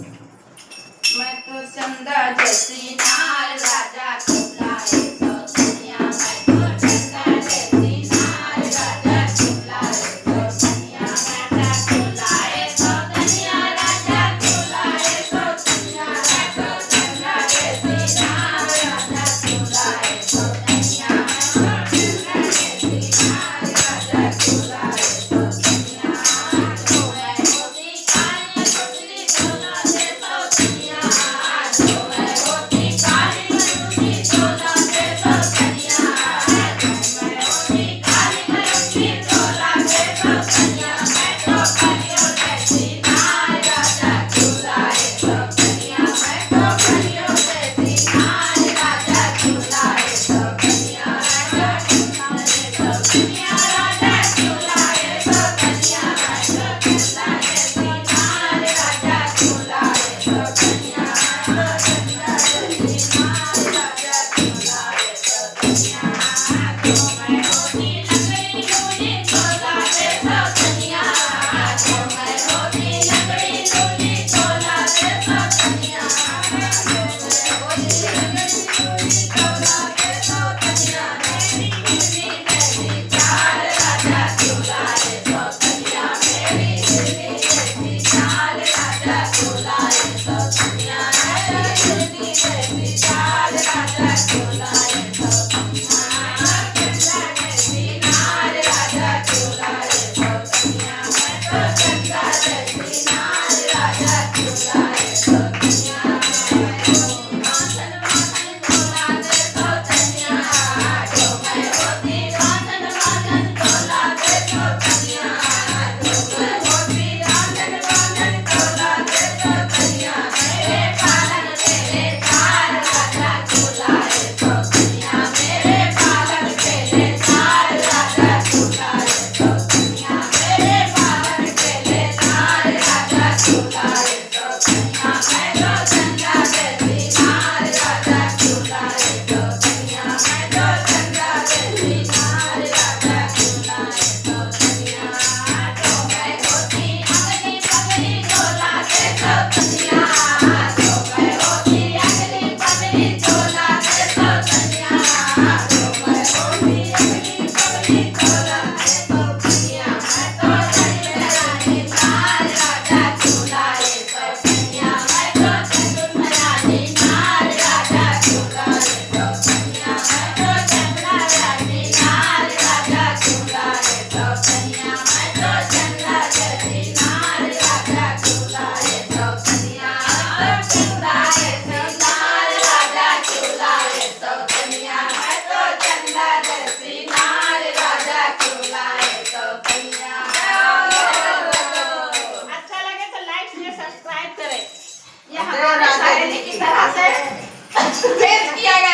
मैं तो चंदा जैसी नार राजा चिल्लाए तो दुनिया मैं तो चंदा जैसी नार राजा चिल्लाए तो दुनिया राजा चिल्लाए तो दुनिया राजा चिल्लाए तो दुनिया मैं तो चंदा जैसी नार राजा चिल्लाए तो दुनिया मैं तो चंदा जैसी नार राजा चिल्लाए तो दुनिया तो मैं होती काली गुजरी चोला दे तो दुनिया तो मैं होती काली गुजरी चोला दे तो दुनिया तो मैं होती काली गुजरी चोला दे तो दुनिया मैं तो कलियों जैसी नार राजा चिल्लाए तो दुनिया मैं तो कलियों जैसी नार राजा चिल्लाए तो दुनिया मैं तो चिल्लाए तो दुनिया राजा चिल्लाए तो दुनिया मैं तो चंदा जैसी नार राजा चिल्लाए तो दुनिया मैं तो चंदा जैसी नार राजा चिल्लाए तो दुनिया तो मैं होती लकड़ी लूली चोला दे तो दुनिया तो मैं होती लकड़ी लूली चोला दे तो दुनिया तो मैं होती लकड़ी लूली चोला दे तो दुनिया मेरी गिरनी जैसी चाल राजा चिल्लाए तो दुनिया मेरी गिरनी जैसी चाल राजा चिल्लाए तो दुनिया मेरी गिरनी जैसी चाल राजा चिल्लाए तो दुनिया चंदा जैसी नार राजा चिल्लाए तो दुनिया मैं तो चंदा जैसी नार राजा चिल्लाए तो दुनिया मैं वासन वासन तोला दे तो दुनिया तो मैं होती वासन वासन तोला दे तो दुनिया तो मैं होती वासन वासन तोला दे तो दुनिया मेरे पालन तेरे चार राजा चिल्लाए तो दुनिया मेरे पालन तेरे चार राजा चिल्लाए तो दुनिया मेरे पालन तेरे चार राजा चिल्लाए तो दुनिया मैं तो चंदा जैसी नार राजा चिल्लाए तो दुनिया मैं तो चंदा जैसी नार राजा चिल्लाए तो दुनिया तो मैं होती अगली पगली चोला दे तो दुनिया तो मैं होती अगली पगली चोला दे तो दुनिया तो मैं होती अगली पगली चोला दे तो दुनिया मैं तो चंदा रानी नार राजा चिल्लाए तो दुनिया मैं तो चंदा रानी नार राजा चिल्लाए तो दुनिया मैं तो चंदा रानी नार राजा चिल्लाए तो दुनिया मैं तो चंदा जैसी नार राजा चिल्लाए तो दुनिया तो चंदा जैसी नार राजा चिल्लाए तो दुनिया मैं तो चंदा जैसी नार राजा चिल्लाए तो दुनिया अच्छा लगे तो लाइक शेयर सब्सक्राइब करें। ये हमारे शायरी की तरह से पेश किया गया